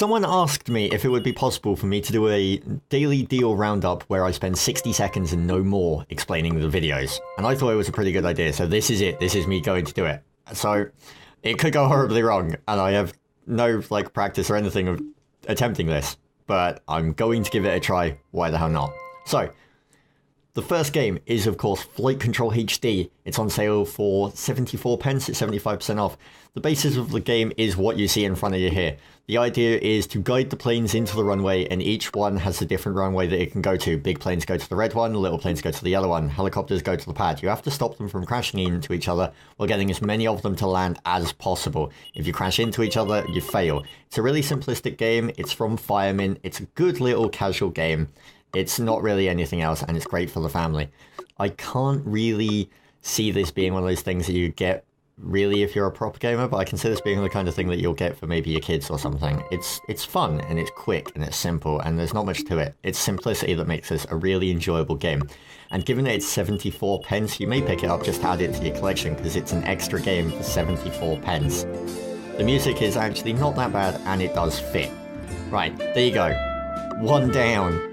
Someone asked me if it would be possible for me to do a daily deal roundup where I spend 60 seconds and no more explaining the videos. And I thought it was a pretty good idea, so this is it. This is me going to do it. So it could go horribly wrong, and I have no practice or anything of attempting this, but I'm going to give it a try. Why the hell not? So the first game is, of course, Flight Control HD. It's on sale for 74 pence. It's 75% off. The basis of the game is what you see in front of you here. The idea is to guide the planes into the runway, and each one has a different runway that it can go to. Big planes go to the red one, little planes go to the yellow one, helicopters go to the pad. You have to stop them from crashing into each other while getting as many of them to land as possible. If you crash into each other, you fail. It's a really simplistic game. It's from Fireman. It's a good little casual game. It's not really anything else, and it's great for the family. I can't really see this being one of those things that you get really if you're a proper gamer, but I can see this being the kind of thing that you'll get for maybe your kids or something. It's fun, and it's quick, and it's simple, and there's not much to it. It's simplicity that makes this a really enjoyable game. And given that it's 74 pence, you may pick it up just to add it to your collection, because it's an extra game for 74 pence. The music is actually not that bad, and it does fit. Right, there you go. One down.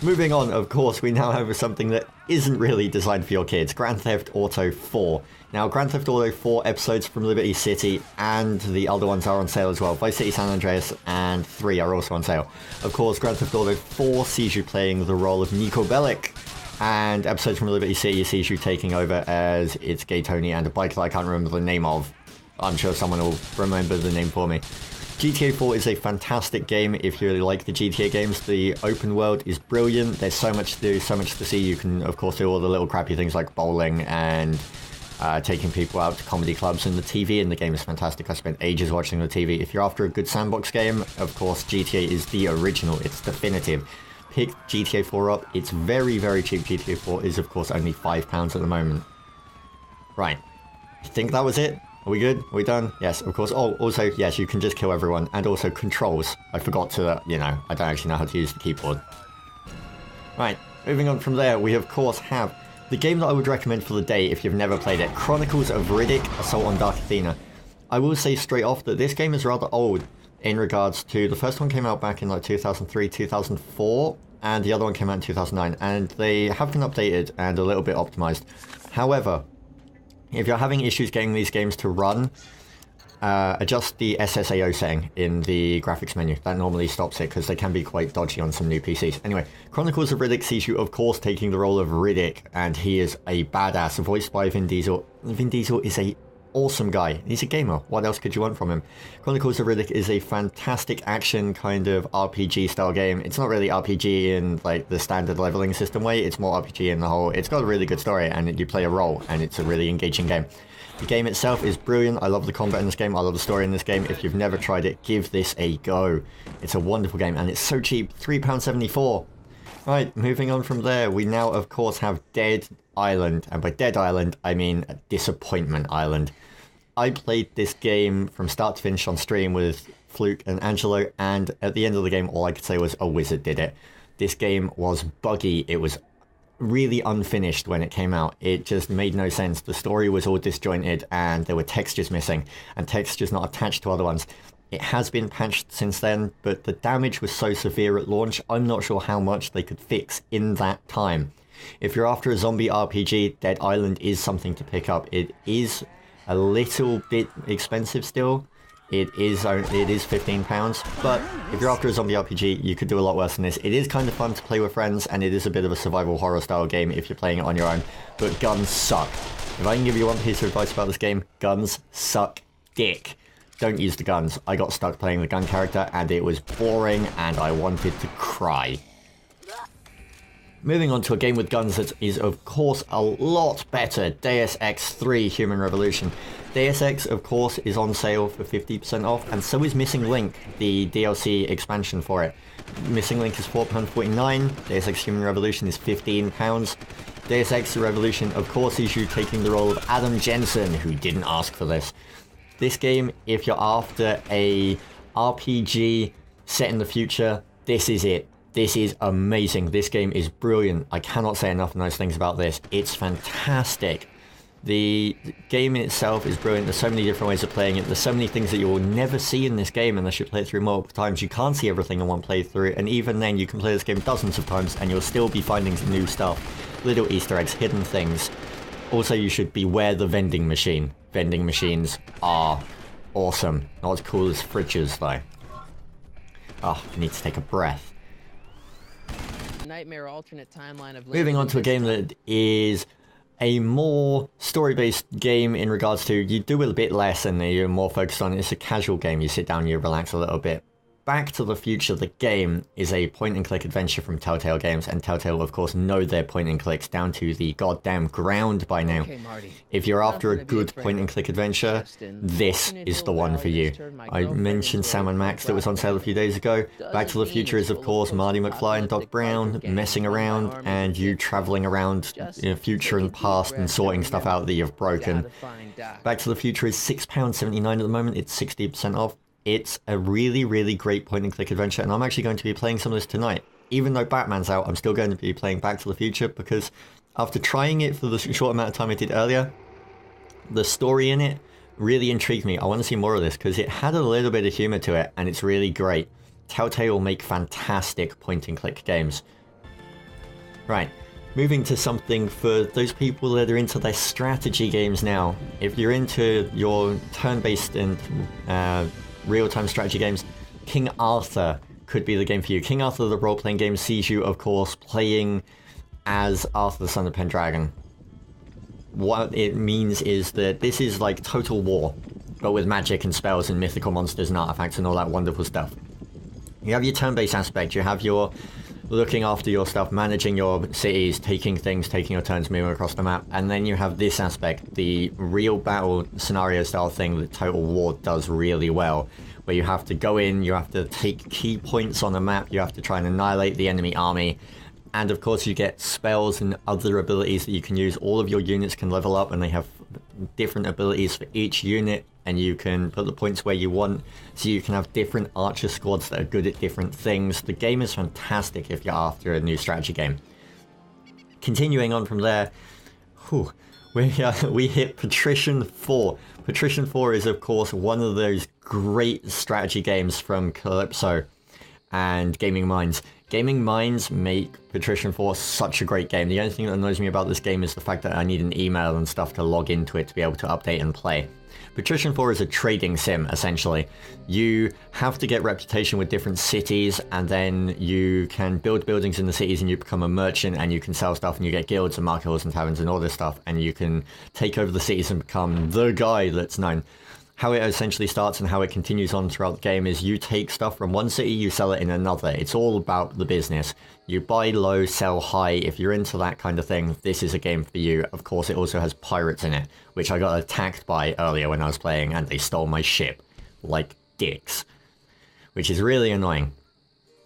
Moving on, of course, we now have something that isn't really designed for your kids, Grand Theft Auto 4. Now, Grand Theft Auto 4 episodes from Liberty City and the other ones are on sale as well. Vice City San Andreas and 3 are also on sale. Of course, Grand Theft Auto 4 sees you playing the role of Niko Bellic, and episodes from Liberty City sees you taking over as it's Gay Tony and a bike that I can't remember the name of. I'm sure someone will remember the name for me. GTA 4 is a fantastic game if you really like the GTA games. The open world is brilliant. There's so much to do, so much to see. You can, of course, do all the little crappy things like bowling and taking people out to comedy clubs. And the TV in the game is fantastic. I spent ages watching the TV. If you're after a good sandbox game, of course, GTA is the original. It's definitive. Pick GTA 4 up. It's very, very cheap. GTA 4 is, of course, only £5 at the moment. Right. I think that was it. Are we good? Are we done? Yes, of course. Oh, also, yes, you can just kill everyone. And also controls. I forgot to, I don't actually know how to use the keyboard. Right, moving on from there, we of course have the game that I would recommend for the day if you've never played it. Chronicles of Riddick, Assault on Dark Athena. I will say straight off that this game is rather old in regards to, the first one came out back in 2003, 2004, and the other one came out in 2009. And they have been updated and a little bit optimized. However, if you're having issues getting these games to run, adjust the SSAO setting in the graphics menu. That normally stops it because they can be quite dodgy on some new PCs. Anyway, Chronicles of Riddick sees you, of course, taking the role of Riddick, and he is a badass, voiced by Vin Diesel. Vin Diesel is a awesome guy. He's a gamer. What else could you want from him? Chronicles of Riddick is a fantastic action kind of RPG style game. It's not really RPG in the standard leveling system way. It's more RPG in the whole. It's got a really good story, and you play a role, and it's a really engaging game. The game itself is brilliant. I love the combat in this game. I love the story in this game. If you've never tried it, give this a go. It's a wonderful game, and it's so cheap. £3.74. Right, moving on from there, we now, of course, have Dead Island. And by Dead Island, I mean Disappointment Island. I played this game from start to finish on stream with Fluke and Angelo, and at the end of the game, all I could say was, a wizard did it. This game was buggy. It was really unfinished when it came out. It just made no sense. The story was all disjointed, and there were textures missing, and textures not attached to other ones. It has been patched since then, but the damage was so severe at launch, I'm not sure how much they could fix in that time. If you're after a zombie RPG, Dead Island is something to pick up. It is a little bit expensive still. It is £15, but if you're after a zombie RPG, you could do a lot worse than this. It is kind of fun to play with friends, and it is a bit of a survival horror style game if you're playing it on your own, but guns suck. If I can give you one piece of advice about this game, guns suck dick. Don't use the guns. I got stuck playing the gun character, and it was boring, and I wanted to cry. Moving on to a game with guns that is, of course, a lot better. Deus Ex 3 Human Revolution. Deus Ex, of course, is on sale for 50% off, and so is Missing Link, the DLC expansion for it. Missing Link is £4.49, Deus Ex Human Revolution is £15. Deus Ex Revolution, of course, is you taking the role of Adam Jensen, who didn't ask for this. This game, if you're after a RPG set in the future, this is it. This is amazing. This game is brilliant. I cannot say enough nice things about this. It's fantastic. The game itself is brilliant. There's so many different ways of playing it. There's so many things that you will never see in this game unless you play it through multiple times. You can't see everything in one playthrough, and even then you can play this game dozens of times and you'll still be finding new stuff. Little Easter eggs, hidden things. Also, you should beware the vending machine. Vending machines are awesome. Not as cool as fridges, though. Oh, I need to take a breath. Nightmare alternate timeline of moving on to a game that is a more story-based game in regards to you do a bit less and you're more focused on it's a casual game. You sit down, you relax a little bit. Back to the Future, the game, is a point-and-click adventure from Telltale Games, and Telltale, of course, know their point-and-clicks down to the goddamn ground by now. Okay, Marty. If you're after a good point-and-click adventure, this is the one for you. I mentioned Sam & Max that was on sale a few days ago. Back to the Future is, of course, Marty McFly and Doc Brown messing around, and you traveling around future and past and sorting stuff out that you've broken. Back to the Future is £6.79 at the moment. It's 60% off. It's a really, really great point-and-click adventure, and I'm actually going to be playing some of this tonight. Even though Batman's out, I'm still going to be playing Back to the Future, because after trying it for the short amount of time I did earlier, the story in it really intrigued me. I want to see more of this, because it had a little bit of humour to it, and it's really great. Telltale make fantastic point-and-click games. Right, moving to something for those people that are into their strategy games now. If you're into your turn-based and real-time strategy games, King Arthur could be the game for you. King Arthur, the role-playing game, sees you, of course, playing as Arthur, the son of Pendragon. What it means is that this is like Total War, but with magic and spells and mythical monsters and artifacts and all that wonderful stuff. You have your turn-based aspect, you have your looking after your stuff, managing your cities, taking things, taking your turns, moving across the map, and then you have this aspect, the real battle scenario style thing that Total War does really well, where you have to go in, you have to take key points on the map, you have to try and annihilate the enemy army, and of course you get spells and other abilities that you can use. All of your units can level up and they have different abilities for each unit, and you can put the points where you want, so you can have different archer squads that are good at different things. The game is fantastic if you're after a new strategy game. Continuing on from there, we hit Patrician 4. Patrician 4 is, of course, one of those great strategy games from Calypso and Gaming Minds. Gaming Minds make Patrician 4 such a great game. The only thing that annoys me about this game is the fact that I need an email and stuff to log into it to be able to update and play. Patrician 4 is a trading sim, essentially. You have to get reputation with different cities, and then you can build buildings in the cities and you become a merchant and you can sell stuff and you get guilds and market halls and taverns and all this stuff, and you can take over the cities and become the guy that's known. How it essentially starts and how it continues on throughout the game is you take stuff from one city, you sell it in another. It's all about the business. You buy low, sell high. If you're into that kind of thing, this is a game for you. Of course, it also has pirates in it, which I got attacked by earlier when I was playing, and they stole my ship. Like dicks. Which is really annoying.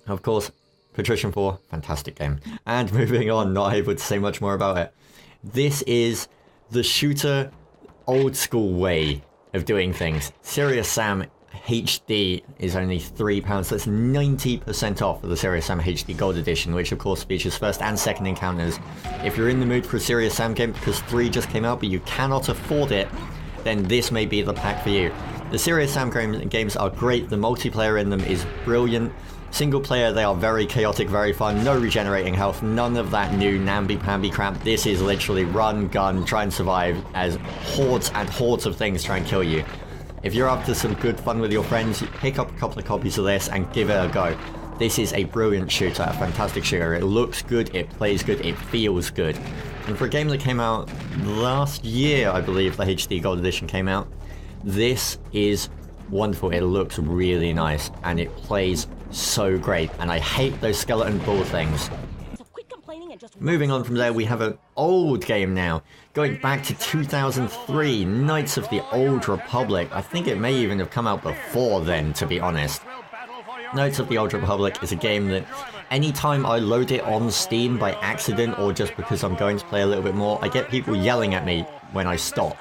Of course, Patrician 4, fantastic game. And moving on, not able to say much more about it. This is the shooter old school way of doing things. Serious Sam HD is only £3. That's 90% off of the Serious Sam HD Gold Edition, which of course features first and second encounters. If you're in the mood for a Serious Sam game because 3 just came out but you cannot afford it, then this may be the pack for you. The Serious Sam games are great, the multiplayer in them is brilliant. Single player, they are very chaotic, very fun, no regenerating health, none of that new namby-pamby crap. This is literally run, gun, try and survive as hordes and hordes of things try and kill you. If you're up to some good fun with your friends, pick up a couple of copies of this and give it a go. This is a brilliant shooter, a fantastic shooter. It looks good, it plays good, it feels good. And for a game that came out last year, I believe the HD Gold Edition came out, this is wonderful. It looks really nice and it plays so great, and I hate those skeleton ball things. Moving on from there, we have an old game now, going back to 2003, Knights of the Old Republic. I think it may even have come out before then, to be honest. Knights of the Old Republic is a game that anytime I load it on Steam by accident or just because I'm going to play a little bit more, I get people yelling at me when I stop.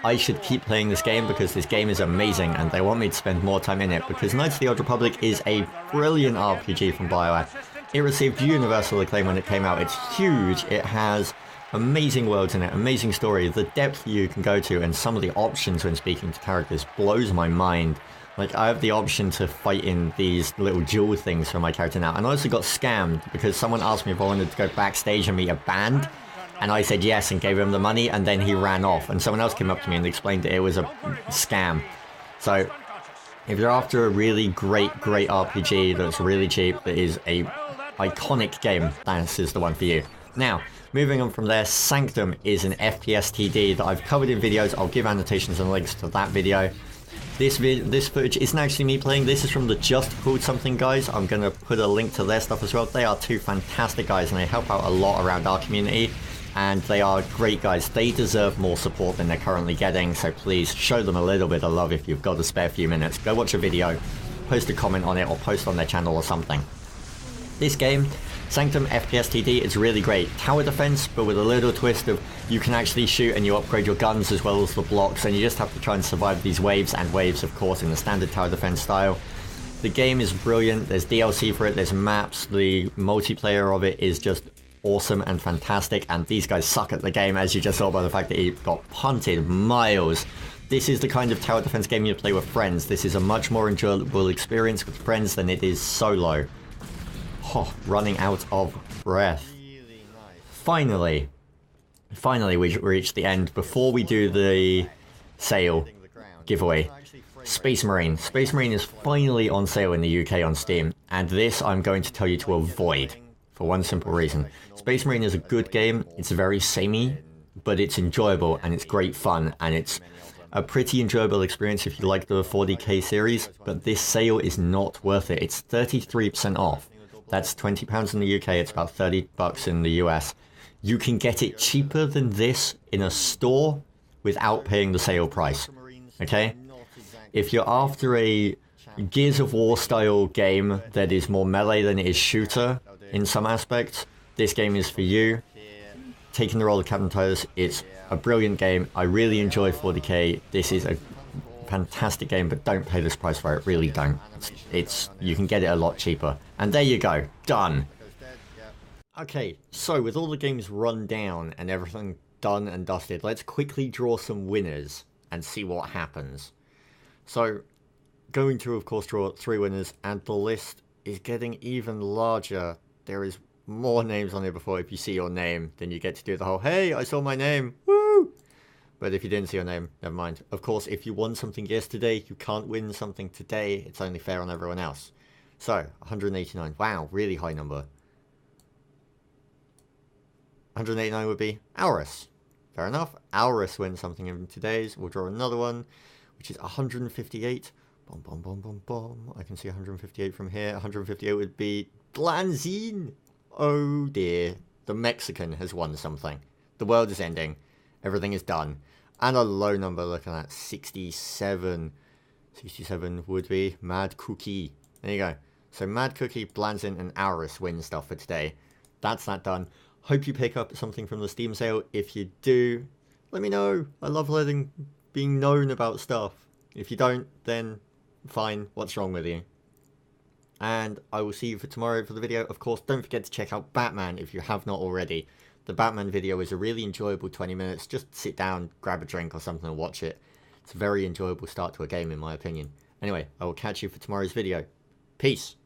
I should keep playing this game because this game is amazing and they want me to spend more time in it, because Knights of the Old Republic is a brilliant RPG from BioWare. It received universal acclaim when it came out. It's huge. It has Amazing worlds in it, amazing story. The depth you can go to and some of the options when speaking to characters blows my mind. Like, I have the option to fight in these little jewel things for my character now. And I also got scammed because someone asked me if I wanted to go backstage and meet a band. And I said yes and gave him the money, and then he ran off. And someone else came up to me and explained that it was a scam. So, if you're after a really great RPG that's really cheap, that is a iconic game, this is the one for you. Now, moving on from there, Sanctum is an FPS TD that I've covered in videos. I'll give annotations and links to that video. This footage isn't actually me playing. This is from the Just Pulled Something guys. I'm going to put a link to their stuff as well. They are two fantastic guys and they help out a lot around our community. And they are great guys. They deserve more support than they're currently getting. So please show them a little bit of love if you've got a spare few minutes. Go watch a video, post a comment on it, or post on their channel or something. This game, Sanctum FPS TD, is really great. Tower defense, but with a little twist of you can actually shoot and you upgrade your guns as well as the blocks, and you just have to try and survive these waves and waves, of course, in the standard tower defense style. The game is brilliant. There's DLC for it, there's maps, the multiplayer of it is just awesome and fantastic, and these guys suck at the game, as you just saw by the fact that he got punted miles. This is the kind of tower defense game you play with friends. This is a much more enjoyable experience with friends than it is solo. Oh, running out of breath. Finally we reached the end. Before we do the sale giveaway, Space Marine. Space Marine is finally on sale in the UK on Steam, and this I'm going to tell you to avoid. For one simple reason. Space Marine is a good game, it's very samey, but it's enjoyable and it's great fun, and it's a pretty enjoyable experience if you like the 40k series, but this sale is not worth it. It's 33% off. That's £20 in the UK, it's about 30 bucks in the US. You can get it cheaper than this in a store without paying the sale price, okay? If you're after a Gears of War style game that is more melee than it is shooter, in some aspects, this game is for you. Taking the role of Captain Titus, it's a brilliant game. I really enjoy 40k. This is a fantastic game, but don't pay this price for it. Really don't. You can get it a lot cheaper. And there you go. Done. Okay, so with all the games run down and everything done and dusted, let's quickly draw some winners and see what happens. So, going to, of course, draw 3 winners, and the list is getting even larger. There is more names on here before. If you see your name, then you get to do the whole, hey, I saw my name, woo! But if you didn't see your name, never mind. Of course, if you won something yesterday, you can't win something today. It's only fair on everyone else. So, 189. Wow, really high number. 189 would be Aurus. Fair enough. Aurus wins something in today's. We'll draw another one, which is 158. Bom, bom, bom, bom, bom. I can see 158 from here. 158 would be Blanzine. Oh dear. The Mexican has won something. The world is ending. Everything is done. And a low number, looking at 67. 67 would be Mad Cookie. There you go. So Mad Cookie, Blanzine, and Aurus win stuff for today. That's that done. Hope you pick up something from the Steam sale. If you do, let me know. I love being known about stuff. If you don't, then fine. What's wrong with you? And I will see you for tomorrow for the video. Of course, don't forget to check out Batman if you have not already. The Batman video is a really enjoyable 20 minutes. Just sit down, grab a drink or something and watch it. It's a very enjoyable start to a game in my opinion. Anyway, I will catch you for tomorrow's video. Peace.